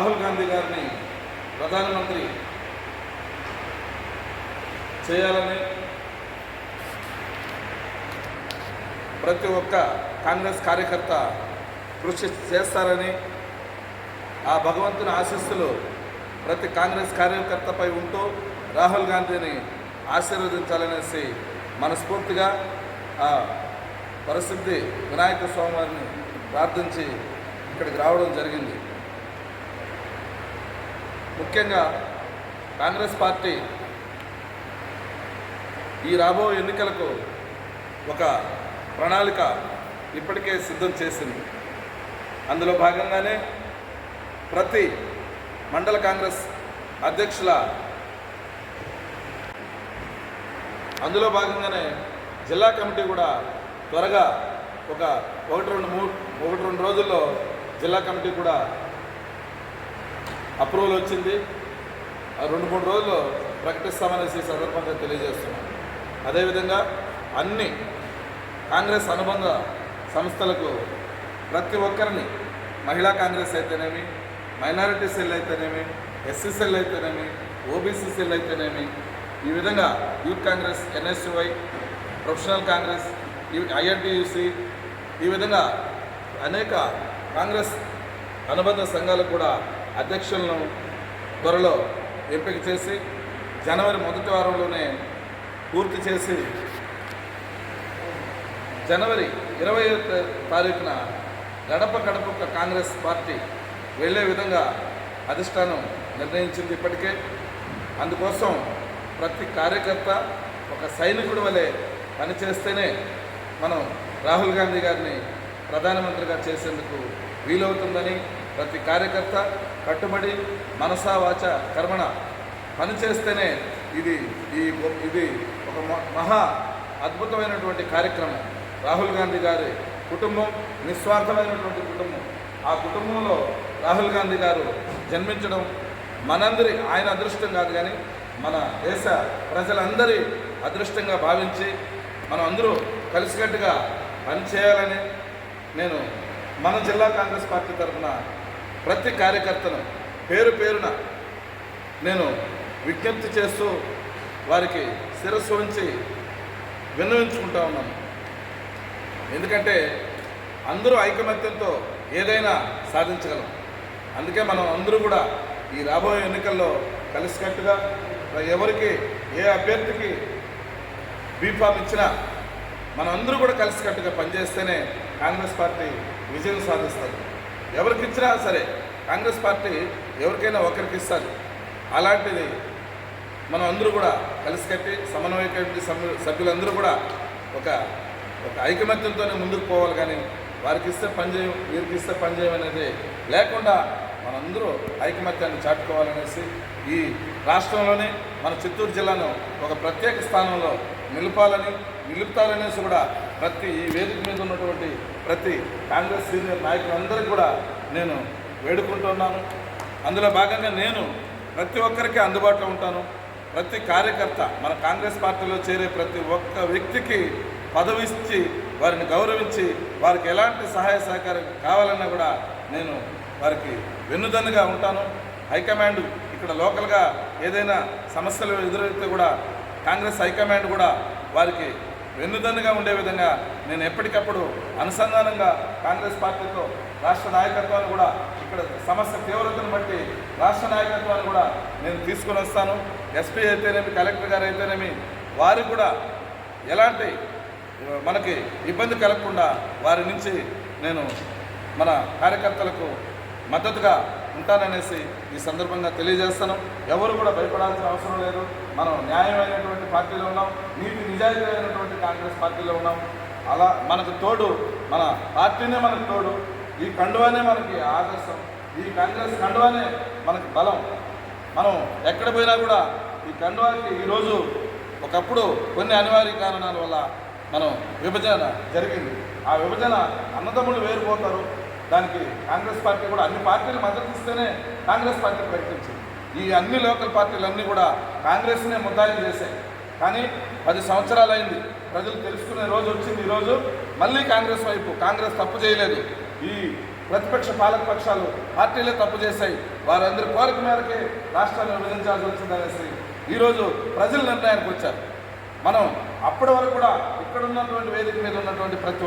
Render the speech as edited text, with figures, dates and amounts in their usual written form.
రాహుల్ గాంధీ గారిని ప్రధానమంత్రి చేయాలని ప్రతి ఒక్క కాంగ్రెస్ కార్యకర్త కృషి చేస్తారని, ఆ భగవంతుని ఆశీస్సులు ప్రతి కాంగ్రెస్ కార్యకర్తపై ఉంటూ రాహుల్ గాంధీని ఆశీర్వదించాలనేసి మనస్ఫూర్తిగా ఆ పరిశుద్ధి వినాయక స్వామివారిని ప్రార్థించి ఇక్కడికి రావడం జరిగింది. ముఖ్యంగా కాంగ్రెస్ పార్టీ ఈ రాబో ఎన్నికలకు ఒక ప్రణాళిక ఇప్పటికే సిద్ధం చేసింది. అందులో భాగంగానే ప్రతి మండల కాంగ్రెస్ అధ్యక్షుల అందులో భాగంగానే జిల్లా కమిటీ కూడా త్వరగా ఒకటి రెండు రోజుల్లో జిల్లా కమిటీ కూడా అప్రూవల్ వచ్చింది. 2-3 రోజుల్లో ప్రకటిస్తామనేసి సందర్భంగా తెలియజేస్తున్నాం. అదేవిధంగా అన్ని కాంగ్రెస్ అనుబంధ సంస్థలకు ప్రతి ఒక్కరిని, మహిళా కాంగ్రెస్ అయితేనేమి, మైనారిటీ సెల్ అయితేనేమి, ఎస్సీ సెల్ అయితేనేమి, ఓబీసీ సెల్ అయితేనేమి, ఈ విధంగా youth Congress, NSUI, professional Congress, INTUC, ఈ విధంగా అనేక కాంగ్రెస్ అనుబంధ సంఘాలకు కూడా అధ్యక్షులను త్వరలో ఎంపిక చేసి జనవరి మొదటి వారంలోనే పూర్తి చేసి జనవరి 20వ తారీఖున గడప గడప కాంగ్రెస్ పార్టీ వెళ్ళే విధంగా అధిష్టానం నిర్ణయించింది ఇప్పటికే. అందుకోసం ప్రతి కార్యకర్త ఒక సైనికుడి వలె పనిచేస్తేనే మనం రాహుల్ గాంధీ గారిని ప్రధానమంత్రిగా చేసేందుకు వీలవుతుందని ప్రతి కార్యకర్త కట్టుబడి మనసా వాచ కర్మణ పనిచేస్తేనే ఇది ఒక మహా అద్భుతమైనటువంటి కార్యక్రమం. రాహుల్ గాంధీ గారి కుటుంబం నిస్వార్థమైనటువంటి కుటుంబం. ఆ కుటుంబంలో రాహుల్ గాంధీ గారు జన్మించడం మనందరి, ఆయన అదృష్టం కాదు కానీ మన దేశ ప్రజలందరి అదృష్టంగా భావించి మనం అందరూ కలిసికట్టుగా పనిచేయాలని నేను మన జిల్లా కాంగ్రెస్ పార్టీ తరఫున ప్రతి కార్యకర్తను పేరు పేరున నేను విజ్ఞప్తి చేస్తూ వారికి శిరస్సు ఉంచి విన్నవించుకుంటా ఉన్నాను. ఎందుకంటే అందరూ ఐకమత్యంతో ఏదైనా సాధించగలం. అందుకే మనం అందరూ కూడా ఈ రాబోయే ఎన్నికల్లో కలిసికట్టుగా ఎవరికి ఏ అభ్యర్థికి బీఫామ్ ఇచ్చినా మనం అందరూ కూడా కలిసికట్టుగా పనిచేస్తేనే కాంగ్రెస్ పార్టీ విజయం సాధిస్తుంది. ఎవరికి ఇచ్చినా సరే కాంగ్రెస్ పార్టీ ఎవరికైనా ఒకరికి ఇస్తుంది. అలాంటిది మనం అందరూ కూడా కలిసికట్టి సమన్వయ కమిటీ సభ్యులందరూ కూడా ఒక ఐకమత్యంతోనే ముందుకు పోవాలి. కానీ వారికి ఇస్తే పనిచేయం, వీరికి ఇస్తే పనిచేయం అనేది లేకుండా మనందరూ ఐకమత్యాన్ని చాటుకోవాలనేసి ఈ రాష్ట్రంలోనే మన చిత్తూరు జిల్లాను ఒక ప్రత్యేక స్థానంలో నిలుపుతారనేసి కూడా ప్రతి ఈ వేదిక మీద ఉన్నటువంటి ప్రతి కాంగ్రెస్ సీనియర్ నాయకులందరికీ కూడా నేను వేడుకుంటున్నాను. అందులో భాగంగా నేను ప్రతి ఒక్కరికి అందుబాటులో ఉంటాను. ప్రతి కార్యకర్త మన కాంగ్రెస్ పార్టీలో చేరే ప్రతి ఒక్క వ్యక్తికి పదవి ఇచ్చి వారిని గౌరవించి వారికి ఎలాంటి సహాయ సహకారం కావాలన్నా కూడా నేను వారికి వెన్నుదన్నుగా ఉంటాను. హైకమాండ్ ఇక్కడ లోకల్గా ఏదైనా సమస్యలు ఎదురైతే కూడా కాంగ్రెస్ హైకమాండ్ కూడా వారికి వెన్నుదన్నుగా ఉండే విధంగా నేను ఎప్పటికప్పుడు అనుసంధానంగా కాంగ్రెస్ పార్టీతో రాష్ట్ర నాయకత్వాన్ని కూడా ఇక్కడ సమస్య తీవ్రతను బట్టి రాష్ట్ర నాయకత్వాన్ని కూడా నేను తీసుకొని వస్తాను. ఎస్పీ అయితేనేమి, కలెక్టర్ గారు అయితేనేమి, వారికి కూడా ఎలాంటి మనకి ఇబ్బంది కలగకుండా వారి నుంచి నేను మన కార్యకర్తలకు మద్దతుగా ఉంటాననేసి ఈ సందర్భంగా తెలియజేస్తాను. ఎవరు కూడా భయపడాల్సిన అవసరం లేదు. మనం న్యాయమైనటువంటి పార్టీలో ఉన్నాం, నీతి నిజాయితీ అయినటువంటి కాంగ్రెస్ పార్టీలో ఉన్నాం. అలా మనకు తోడు మన పార్టీనే మనకు తోడు, ఈ కండువానే మనకి ఆదర్శం, ఈ కాంగ్రెస్ కండువానే మనకి బలం. మనం ఎక్కడ పోయినా కూడా ఈ కండువాకి ఈరోజు ఒకప్పుడు కొన్ని అనివార్య కారణాల వల్ల మనం విభజన జరిగింది. ఆ విభజన అన్నదమ్ములు వేరుపోతారు. దానికి కాంగ్రెస్ పార్టీ కూడా అన్ని పార్టీలు మద్దతు ఇస్తేనే కాంగ్రెస్ పార్టీ ప్రకటించింది. ఈ అన్ని లోకల్ పార్టీలన్నీ కూడా కాంగ్రెస్నే ముద్దాయిలు చేశాయి. కానీ 10 సంవత్సరాలు అయింది, ప్రజలు తెలుసుకునే రోజు వచ్చింది. ఈరోజు మళ్ళీ కాంగ్రెస్ వైపు, కాంగ్రెస్ తప్పు చేయలేదు, ఈ ప్రతిపక్ష పాలక పక్షాలు పార్టీలే తప్పు చేశాయి, వారందరి కోరిక మేరకే రాష్ట్రాన్ని విభజించాల్సి వచ్చిందనేసి ఈరోజు ప్రజల నిర్ణయానికి వచ్చారు. మనం అప్పటి వరకు కూడా ఇక్కడ ఉన్నటువంటి వేదిక మీద ఉన్నటువంటి ప్రతి